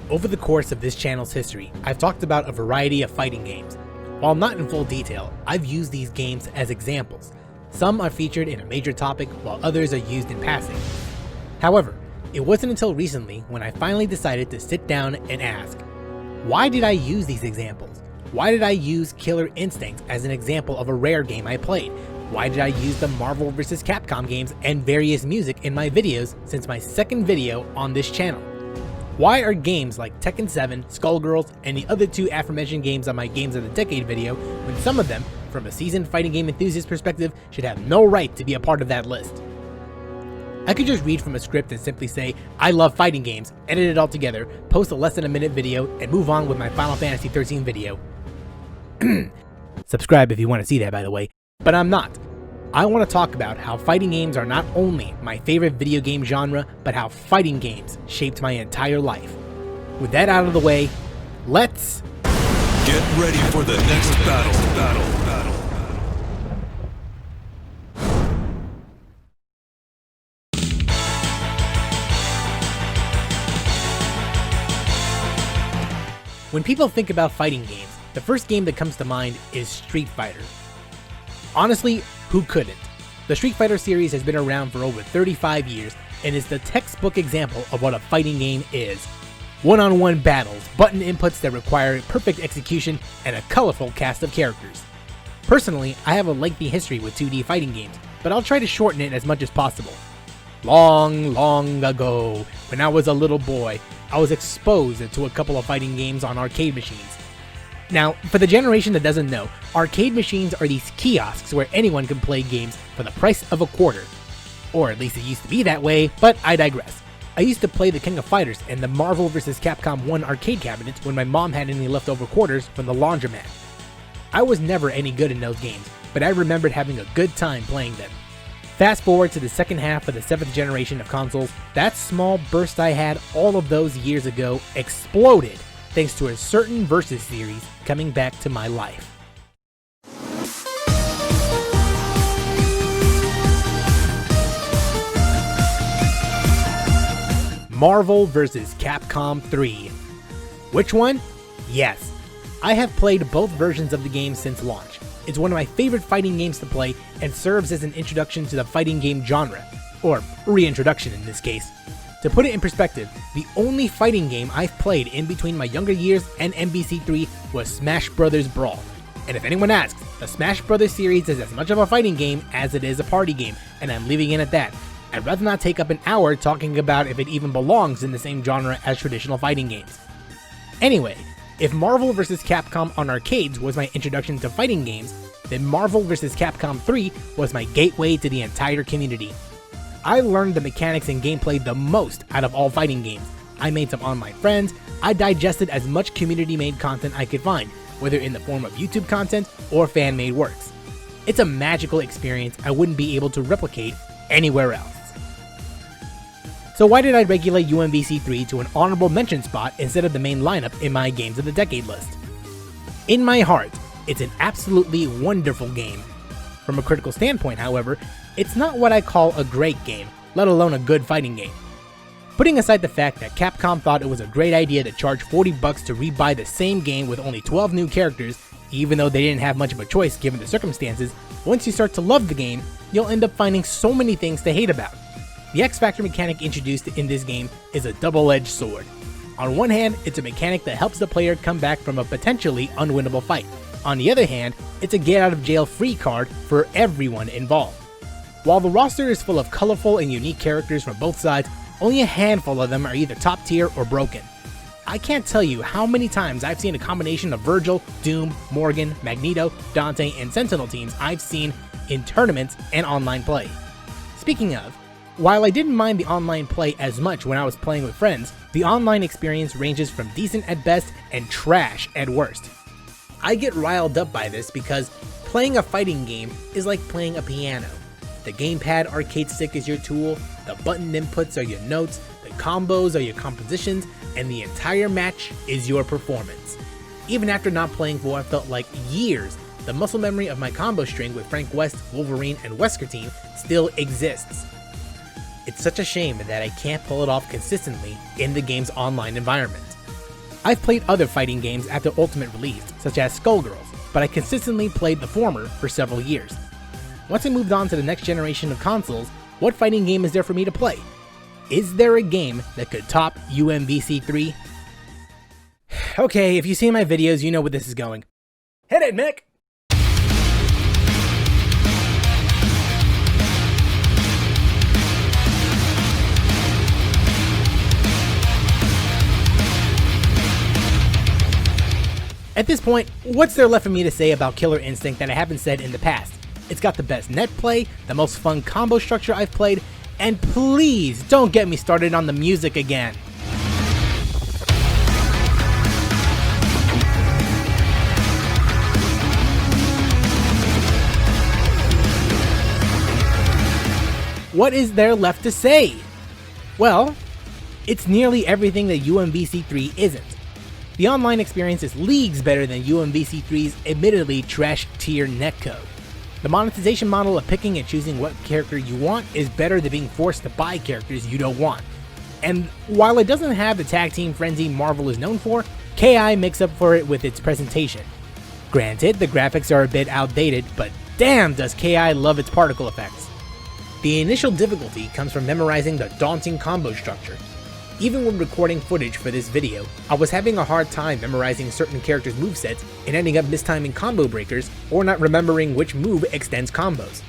Over the course of this channel's history, I've talked about a variety of fighting games. While not in full detail, I've used these games as examples. Some are featured in a major topic, while others are used in passing. However, it wasn't until recently when I finally decided to sit down and ask, why did I use these examples? Why did I use Killer Instinct as an example of a Rare game I played? Why did I use the Marvel vs. Capcom games and various music in my videos since my second video on this channel? Why are games like Tekken 7, Skullgirls, and the other two aforementioned games on my Games of the Decade video, when some of them, from a seasoned fighting game enthusiast perspective, should have no right to be a part of that list? I could just read from a script and simply say, I love fighting games, edit it all together, post a less than a minute video, and move on with my Final Fantasy XIII video. Subscribe if you want to see that, by the way. But I'm not. I want to talk about how fighting games are not only my favorite video game genre, but how fighting games shaped my entire life. With that out of the way, let's get ready for the next battle. When people think about fighting games, the first game that comes to mind is Street Fighter. Honestly, who couldn't? The Street Fighter series has been around for over 35 years and is the textbook example of what a fighting game is. One-on-one battles, button inputs that require perfect execution, and a colorful cast of characters. Personally, I have a lengthy history with 2D fighting games, but I'll try to shorten it as much as possible. Long ago, when I was a little boy, I was exposed to a couple of fighting games on arcade machines. Now, for the generation that doesn't know, arcade machines are these kiosks where anyone can play games for the price of a quarter. Or at least it used to be that way, but I digress. I used to play the King of Fighters and the Marvel vs. Capcom 1 arcade cabinets when my mom had any leftover quarters from the laundromat. I was never any good in those games, but I remembered having a good time playing them. Fast forward to the second half of the 7th generation of consoles, that small burst I had all of those years ago exploded thanks to a certain Versus series coming back to my life. Marvel vs. Capcom 3. Which one? Yes, I have played both versions of the game since launch. It's one of my favorite fighting games to play and serves as an introduction to the fighting game genre, or reintroduction in this case. To put it in perspective, the only fighting game I've played in between my younger years and MVC3 was Smash Bros. Brawl. And if anyone asks, the Smash Bros. Series is as much of a fighting game as it is a party game, and I'm leaving it at that. I'd rather not take up an hour talking about if it even belongs in the same genre as traditional fighting games. Anyway, if Marvel vs. Capcom on arcades was my introduction to fighting games, then Marvel vs. Capcom 3 was my gateway to the entire community. I learned the mechanics and gameplay the most out of all fighting games. I made some online friends, I digested as much community-made content I could find, whether in the form of YouTube content or fan-made works. It's a magical experience I wouldn't be able to replicate anywhere else. So why did I regulate UMVC3 to an honorable mention spot instead of the main lineup in my Games of the Decade list? In my heart, it's an absolutely wonderful game. From a critical standpoint, however, it's not what I call a great game, let alone a good fighting game. Putting aside the fact that Capcom thought it was a great idea to charge $40 to rebuy the same game with only 12 new characters, even though they didn't have much of a choice given the circumstances, once you start to love the game, you'll end up finding so many things to hate about. The X-Factor mechanic introduced in this game is a double-edged sword. On one hand, it's a mechanic that helps the player come back from a potentially unwinnable fight. On the other hand, it's a get-out-of-jail-free card for everyone involved. While the roster is full of colorful and unique characters from both sides, only a handful of them are either top tier or broken. I can't tell you how many times I've seen a combination of Virgil, Doom, Morgan, Magneto, Dante, and Sentinel teams I've seen in tournaments and online play. Speaking of, while I didn't mind the online play as much when I was playing with friends, the online experience ranges from decent at best and trash at worst. I get riled up by this because playing a fighting game is like playing a piano. The gamepad arcade stick is your tool, the button inputs are your notes, the combos are your compositions, and the entire match is your performance. Even after not playing for what felt like years, the muscle memory of my combo string with Frank West, Wolverine, and Wesker team still exists. It's such a shame that I can't pull it off consistently in the game's online environment. I've played other fighting games after Ultimate released, such as Skullgirls, but I consistently played the former for several years. Once I moved on to the next generation of consoles, what fighting game is there for me to play? Is there a game that could top UMVC 3? Okay, if you've seen my videos, you know where this is going. Hit it, Mick! At this point, what's there left for me to say about Killer Instinct that I haven't said in the past? It's got the best net play, the most fun combo structure I've played, and please don't get me started on the music again. What is there left to say? Well, it's nearly everything that UMVC 3 isn't. The online experience is leagues better than UMVC 3's admittedly trash tier netcode. The monetization model of picking and choosing what character you want is better than being forced to buy characters you don't want. And while it doesn't have the tag team frenzy Marvel is known for, KI makes up for it with its presentation. Granted, the graphics are a bit outdated, but damn does KI love its particle effects. The initial difficulty comes from memorizing the daunting combo structure. Even when recording footage for this video, I was having a hard time memorizing certain characters' movesets and ending up mistiming combo breakers or not remembering which move extends combos.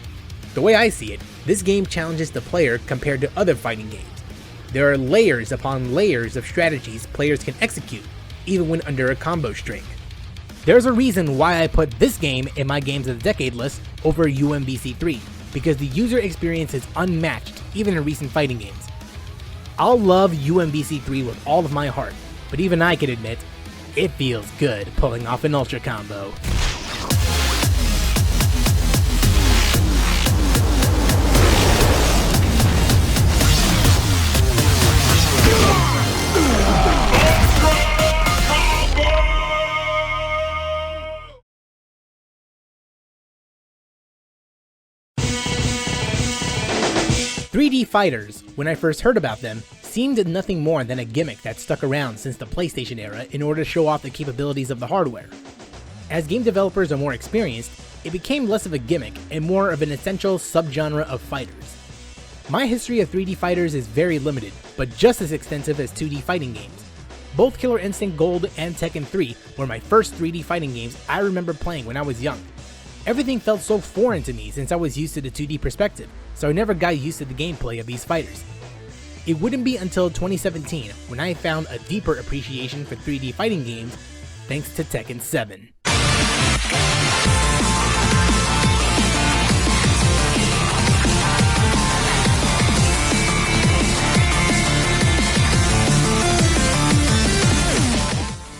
The way I see it, this game challenges the player compared to other fighting games. There are layers upon layers of strategies players can execute, even when under a combo string. There's a reason why I put this game in my Games of the Decade list over UMVC 3, because the user experience is unmatched even in recent fighting games. I'll love UMVC 3 with all of my heart, but even I can admit, it feels good pulling off an ultra combo. "3D Fighters," when I first heard about them, seemed nothing more than a gimmick that stuck around since the PlayStation era in order to show off the capabilities of the hardware. As game developers are more experienced, it became less of a gimmick and more of an essential subgenre of fighters. My history of 3D fighters is very limited, but just as extensive as 2D fighting games. Both Killer Instinct Gold and Tekken 3 were my first 3D fighting games I remember playing when I was young. Everything felt so foreign to me since I was used to the 2D perspective, so I never got used to the gameplay of these fighters. It wouldn't be until 2017 when I found a deeper appreciation for 3D fighting games thanks to Tekken 7.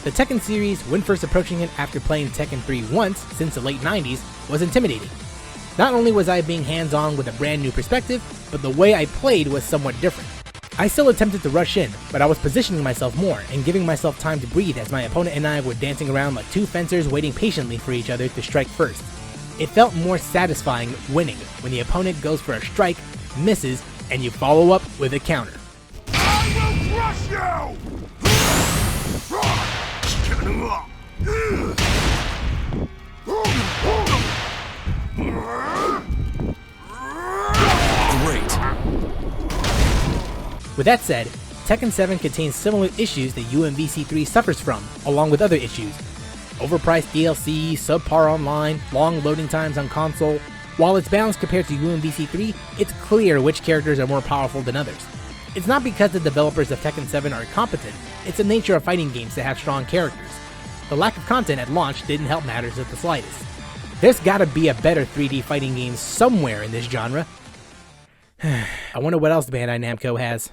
The Tekken series, when first approaching it after playing Tekken 3 once since the late 90s, was intimidating. Not only was I being hands-on with a brand new perspective, but the way I played was somewhat different. I still attempted to rush in, but I was positioning myself more and giving myself time to breathe as my opponent and I were dancing around like two fencers waiting patiently for each other to strike first. It felt more satisfying winning when the opponent goes for a strike, misses, and you follow up with a counter. I will crush you! Great. With that said, Tekken 7 contains similar issues that UMVC 3 suffers from, along with other issues. Overpriced DLC, subpar online, long loading times on console. While it's balanced compared to UMVC 3, it's clear which characters are more powerful than others. It's not because the developers of Tekken 7 are incompetent, it's the nature of fighting games to have strong characters. The lack of content at launch didn't help matters at the slightest. There's gotta be a better 3D fighting game somewhere in this genre. I wonder what else Bandai Namco has.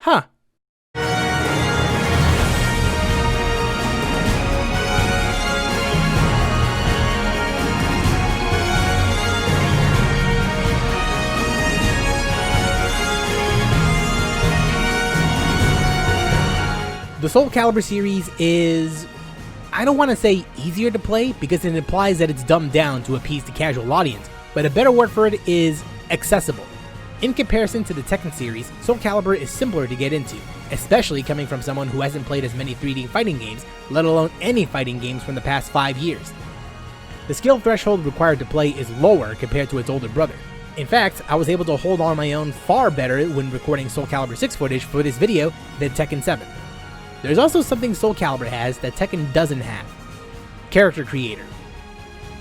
Huh. The Soul Calibur series is, I don't want to say easier to play because it implies that it's dumbed down to appease the casual audience, but a better word for it is accessible. In comparison to the Tekken series, Soul Calibur is simpler to get into, especially coming from someone who hasn't played as many 3D fighting games, let alone any fighting games from the past 5 years. The skill threshold required to play is lower compared to its older brother. In fact, I was able to hold on my own far better when recording Soul Calibur 6 footage for this video than Tekken 7. There's also something Soul Calibur has that Tekken doesn't have: Character Creator.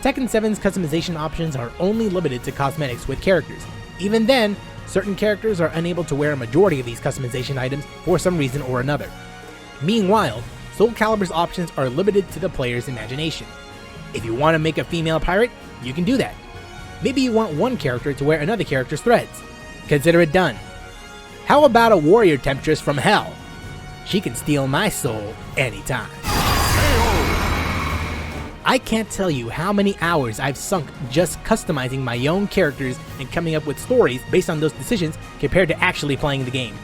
Tekken 7's customization options are only limited to cosmetics with characters. Even then, certain characters are unable to wear a majority of these customization items for some reason or another. Meanwhile, Soul Calibur's options are limited to the player's imagination. If you want to make a female pirate, you can do that. Maybe you want one character to wear another character's threads. Consider it done. How about a warrior temptress from hell? She can steal my soul anytime. I can't tell you how many hours I've sunk just customizing my own characters and coming up with stories based on those decisions compared to actually playing the game.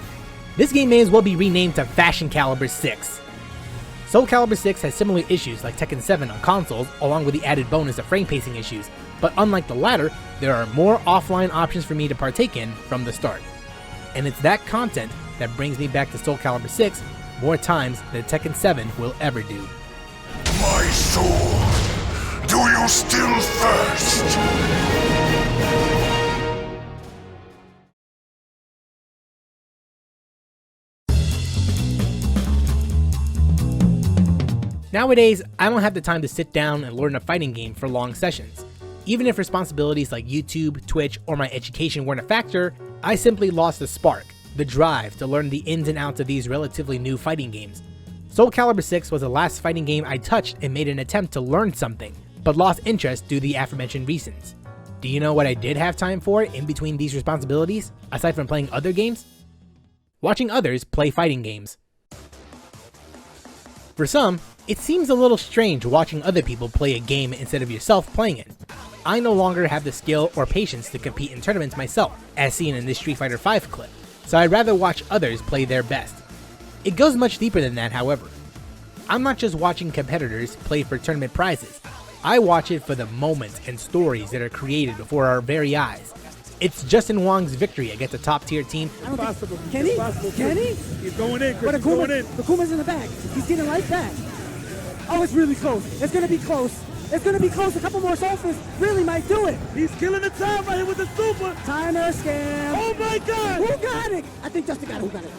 This game may as well be renamed to Fashion Calibur 6. Soul Calibur 6 has similar issues like Tekken 7 on consoles, along with the added bonus of frame pacing issues, but unlike the latter, there are more offline options for me to partake in from the start. And it's that content that brings me back to Soul Calibur 6 more times than Tekken 7 will ever do. My soul, do you still thirst? Nowadays, I don't have the time to sit down and learn a fighting game for long sessions. Even if responsibilities like YouTube, Twitch, or my education weren't a factor, I simply lost the spark, the drive to learn the ins and outs of these relatively new fighting games. Soul Calibur 6 was the last fighting game I touched and made an attempt to learn something, but lost interest due to the aforementioned reasons. Do you know what I did have time for in between these responsibilities, aside from playing other games? Watching others play fighting games. For some, it seems a little strange watching other people play a game instead of yourself playing it. I no longer have the skill or patience to compete in tournaments myself, as seen in this Street Fighter V clip, so I'd rather watch others play their best. It goes much deeper than that, however. I'm not just watching competitors play for tournament prizes. I watch it for the moments and stories that are created before our very eyes. It's Justin Wong's victory against a top-tier team. Impossible. Can he? Can he? He's going in, Chris. But Akuma's in the back. He's getting life back. Oh, it's really close. It's going to be close. It's going to be close. A couple more sulfurs really might do it. He's killing the time right here with the super. Timer scam. Oh, my God. Who got it? I think Justin got it. Who got it?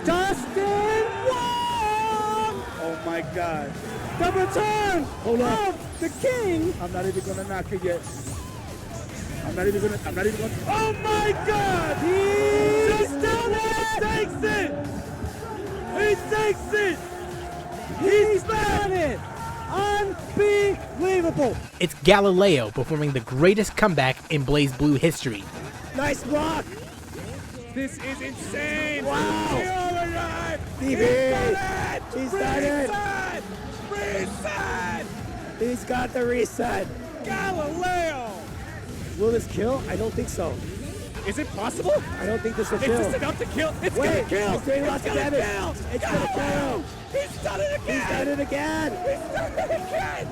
Justin Wong! Oh, my God. The return Hold on. of the king. I'm not even going to knock it yet. I'm not even going to. Oh, my God. He's done it. He takes it. He's done it. Unbelievable. It's Galileo performing the greatest comeback in BlazBlue history. Nice block. This is insane. Wow. He's done it. He's done it. Reset. He's got the reset. Galileo. Will this kill? I don't think so. Is it possible? I don't think this will It's kill. just enough to kill. It's Wait, gonna kill. it's doing lots of gonna damage. kill. It's gonna kill. He's done it again. He's done it again. He's done it again.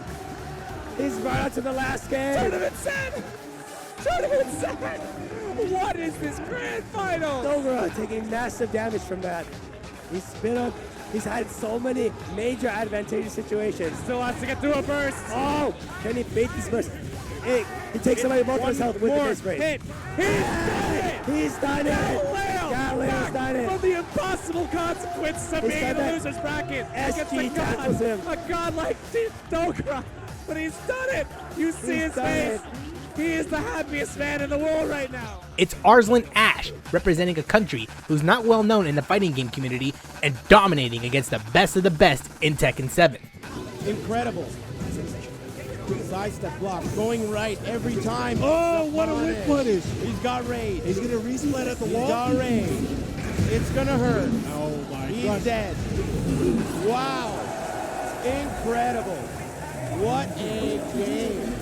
He's brought out to the last game. Tournament set. Tournament set. What is this grand final? Dogura taking massive damage from that. He's been up. He's had so many major advantageous situations. Still has to get through a burst. Oh, can he bait this burst? He takes somebody both of his health with the burst rate. Hit. He's done it. He's done it. Galileo's done it. From the impossible consequences of He's being in done the it. loser's bracket. SG Against tackles him. a god like Dogura. But he's done it. You see He's his done face. it. He is the happiest man in the world right now. It's Arslan Ash, representing a country who's not well known in the fighting game community and dominating against the best of the best in Tekken 7. Incredible. Sidestep block, going right every time. Oh, what a whip punish. He's got rage. He's going to resplat at the wall. He's got rage. It's gonna hurt. Oh, my He's God. dead. Wow. Incredible. What a game.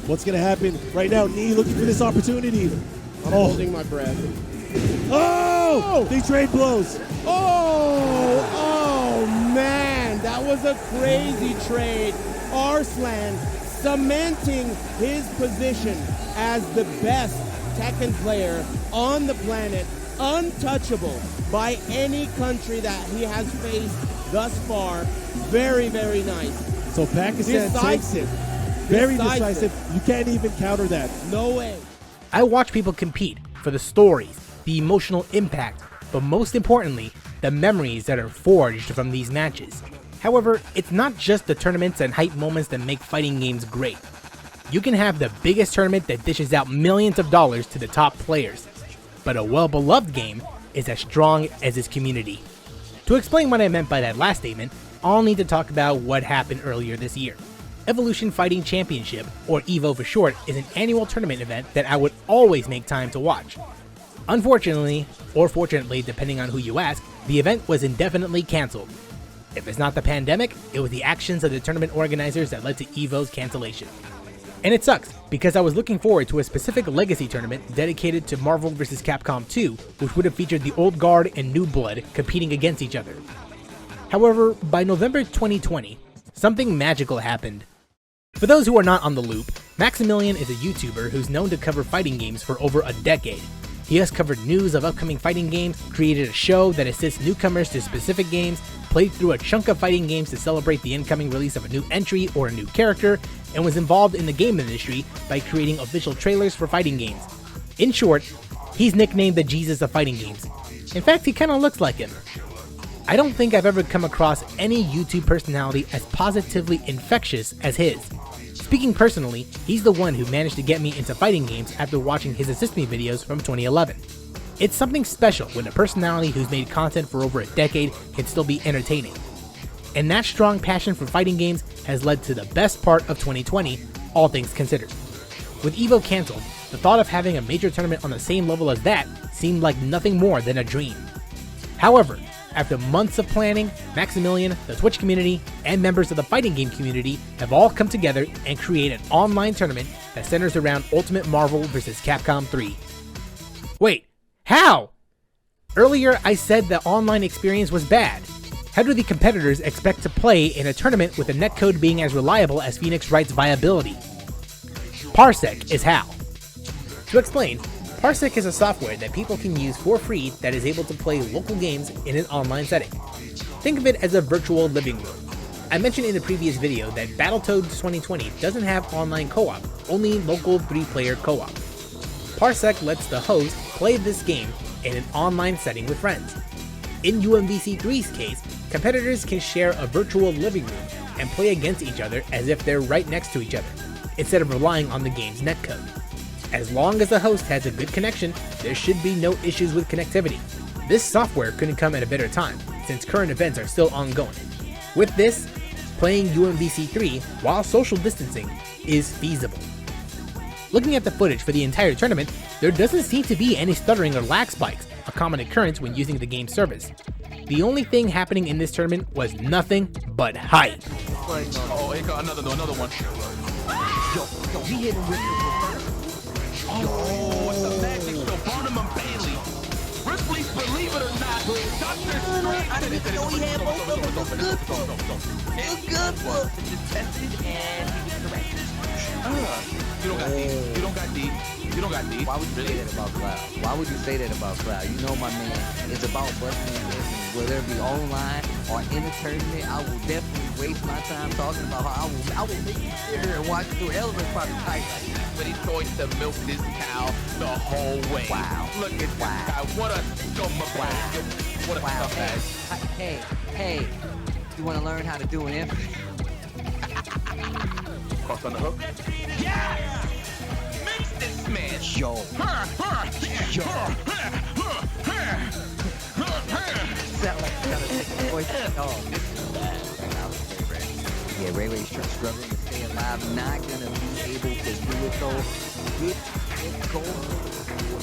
What's going to happen right now? Knee looking for this opportunity. I'm holding my breath. Oh! They trade blows. Oh, man. That That was a crazy trade. Arslan cementing his position as the best Tekken player on the planet, untouchable by any country that he has faced thus far. Very, very nice. So Pakistan takes it. Very decisive. You can't even counter that. No way. I watch people compete for the stories, the emotional impact, but most importantly, the memories that are forged from these matches. However, it's not just the tournaments and hype moments that make fighting games great. You can have the biggest tournament that dishes out millions of dollars to the top players, but a well-beloved game is as strong as its community. To explain what I meant by that last statement, I'll need to talk about what happened earlier this year. Evolution Fighting Championship, or EVO for short, is an annual tournament event that I would always make time to watch. Unfortunately, or fortunately depending on who you ask, the event was indefinitely cancelled. If it's not the pandemic, it was the actions of the tournament organizers that led to EVO's cancellation. And it sucks, because I was looking forward to a specific legacy tournament dedicated to Marvel vs. Capcom 2, which would have featured the Old Guard and New Blood competing against each other. However, by November 2020, something magical happened. For those who are not on the loop, Maximilian is a YouTuber who's known to cover fighting games for over a decade. He has covered news of upcoming fighting games, created a show that assists newcomers to specific games, played through a chunk of fighting games to celebrate the incoming release of a new entry or a new character, and was involved in the game industry by creating official trailers for fighting games. In short, he's nicknamed the Jesus of fighting games. In fact, he kinda looks like him. I don't think I've ever come across any YouTube personality as positively infectious as his. Speaking personally, he's the one who managed to get me into fighting games after watching his Assist Me videos from 2011. It's something special when a personality who's made content for over a decade can still be entertaining. And that strong passion for fighting games has led to the best part of 2020, all things considered. With EVO cancelled, the thought of having a major tournament on the same level as that seemed like nothing more than a dream. However, after months of planning, Maximilian, the Twitch community, and members of the fighting game community have all come together and create an online tournament that centers around Ultimate Marvel vs. Capcom 3. Wait, how? Earlier I said the online experience was bad. How do the competitors expect to play in a tournament with a netcode being as reliable as Phoenix Wright's viability? Parsec is how. To explain, Parsec is a software that people can use for free that is able to play local games in an online setting. Think of it as a virtual living room. I mentioned in the previous video that Battletoads 2020 doesn't have online co-op, only local 3-player co-op. Parsec lets the host play this game in an online setting with friends. In UMVC3's case, competitors can share a virtual living room and play against each other as if they're right next to each other, instead of relying on the game's netcode. As long as the host has a good connection, there should be no issues with connectivity. This software couldn't come at a better time, since current events are still ongoing. With this, playing UMVC3 while social distancing is feasible. Looking at the footage for the entire tournament, there doesn't seem to be any stuttering or lag spikes, a common occurrence when using the game's service. The only thing happening in this tournament was nothing but hype. Oh, he got another one. Yo, he hit him with the Oh, it's the magic show, Barnum and Bailey. Ripley's Believe It or Not. Dr. Strange. I didn't even know he had both of them. It was good for him. It was good for him. Just tested and he was correct. You don't got D. You don't got D. You don't got D. Why would you say that about Cloud? Why would you say that about Cloud? You know my man. It's about busting and listening. Whether it be online or in a tournament, I will definitely waste my time talking about how I will make you sit here and watch through Elvis probably tight like that. But he chose to milk this cow the whole way. Wow. Look at this guy. What a scumbag. What a scumbag. Hey, you want to learn how to do an infinite? Cross on the hook. Yeah! Makes this man. Yo. Sound like you gotta take the voice. Oh, this is bad. Yeah, Ray Ray's struggling to stay alive. Not gonna be able to do it though. With gold,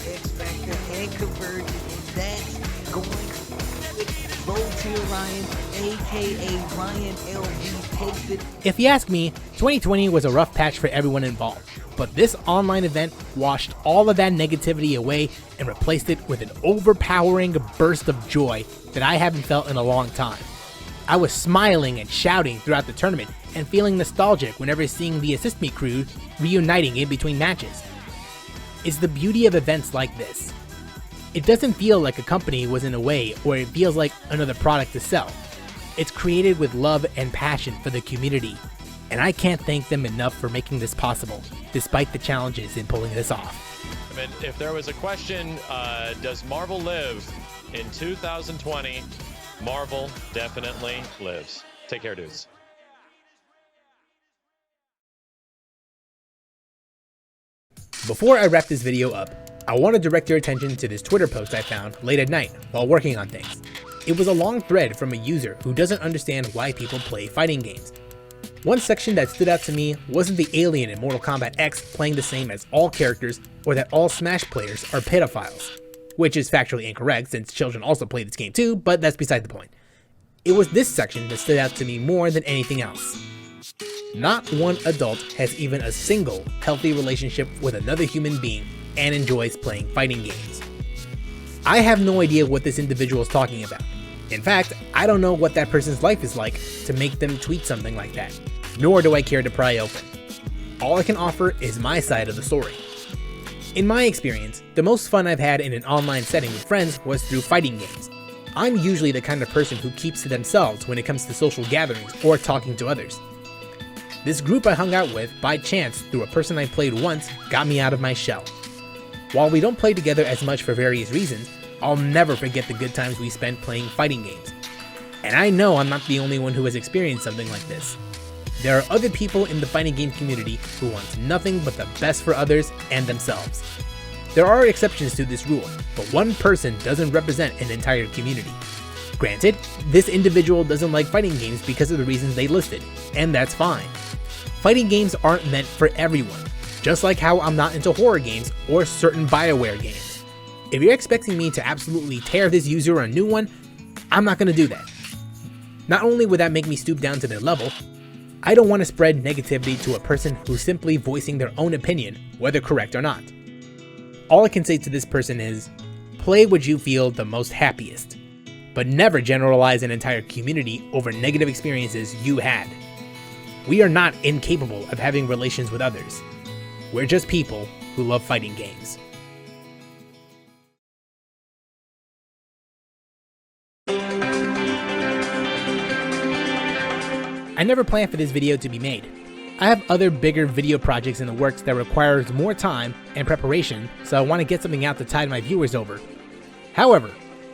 X Factor, and Convergence, and that's going with Low Tier Ryan, aka Ryan LV, takes it. If you ask me, 2020 was a rough patch for everyone involved, but this online event washed all of that negativity away and replaced it with an overpowering burst of joy that I haven't felt in a long time. I was smiling and shouting throughout the tournament and feeling nostalgic whenever seeing the Assist Me crew reuniting in between matches. It's the beauty of events like this. It doesn't feel like a company was in a way, or it feels like another product to sell. It's created with love and passion for the community, and I can't thank them enough for making this possible, despite the challenges in pulling this off. I mean, if there was a question, does Marvel live in 2020? Marvel definitely lives. Take care, dudes. Before I wrap this video up, I want to direct your attention to this Twitter post I found late at night while working on things. It was a long thread from a user who doesn't understand why people play fighting games. One section that stood out to me wasn't the alien in Mortal Kombat X playing the same as all characters, or that all Smash players are pedophiles. Which is factually incorrect since children also play this game too, but that's beside the point. It was this section that stood out to me more than anything else. Not one adult has even a single healthy relationship with another human being and enjoys playing fighting games. I have no idea what this individual is talking about. In fact, I don't know what that person's life is like to make them tweet something like that, nor do I care to pry open. All I can offer is my side of the story. In my experience, the most fun I've had in an online setting with friends was through fighting games. I'm usually the kind of person who keeps to themselves when it comes to social gatherings or talking to others. This group I hung out with by chance through a person I played once got me out of my shell. While we don't play together as much for various reasons, I'll never forget the good times we spent playing fighting games. And I know I'm not the only one who has experienced something like this. There are other people in the fighting game community who want nothing but the best for others and themselves. There are exceptions to this rule, but one person doesn't represent an entire community. Granted, this individual doesn't like fighting games because of the reasons they listed, and that's fine. Fighting games aren't meant for everyone, just like how I'm not into horror games or certain BioWare games. If you're expecting me to absolutely tear this user a new one, I'm not gonna do that. Not only would that make me stoop down to their level, I don't want to spread negativity to a person who's simply voicing their own opinion, whether correct or not. All I can say to this person is, play what you feel the most happiest, but never generalize an entire community over negative experiences you had. We are not incapable of having relations with others. We're just people who love fighting games. I never planned for this video to be made. I have other bigger video projects in the works that requires more time and preparation, so I want to get something out to tide my viewers over. However,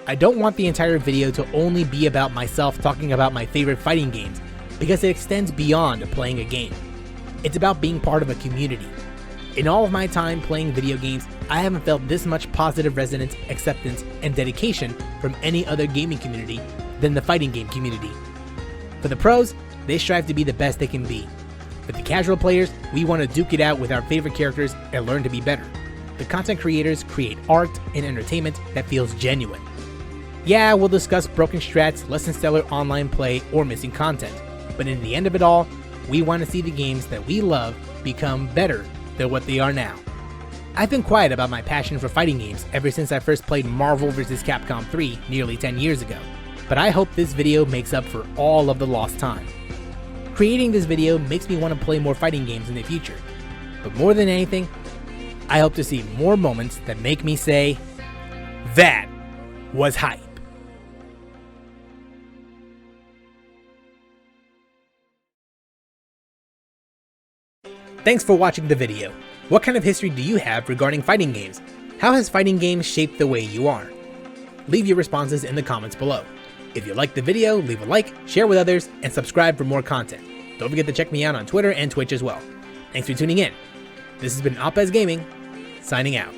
I don't want the entire video to only be about myself talking about my favorite fighting games, because it extends beyond playing a game. It's about being part of a community. In all of my time playing video games, I haven't felt this much positive resonance, acceptance, and dedication from any other gaming community than the fighting game community. For the pros, they strive to be the best they can be. For the casual players, we want to duke it out with our favorite characters and learn to be better. The content creators create art and entertainment that feels genuine. Yeah, we'll discuss broken strats, less than stellar online play, or missing content. But in the end of it all, we want to see the games that we love become better than what they are now. I've been quiet about my passion for fighting games ever since I first played Marvel vs. Capcom 3 nearly 10 years ago, but I hope this video makes up for all of the lost time. Creating this video makes me want to play more fighting games in the future, but more than anything, I hope to see more moments that make me say, that was hype. Thanks for watching the video. What kind of history do you have regarding fighting games? How has fighting games shaped the way you are? Leave your responses in the comments below. If you liked the video, leave a like, share with others, and subscribe for more content. Don't forget to check me out on Twitter and Twitch as well. Thanks for tuning in. This has been Opez Gaming, signing out.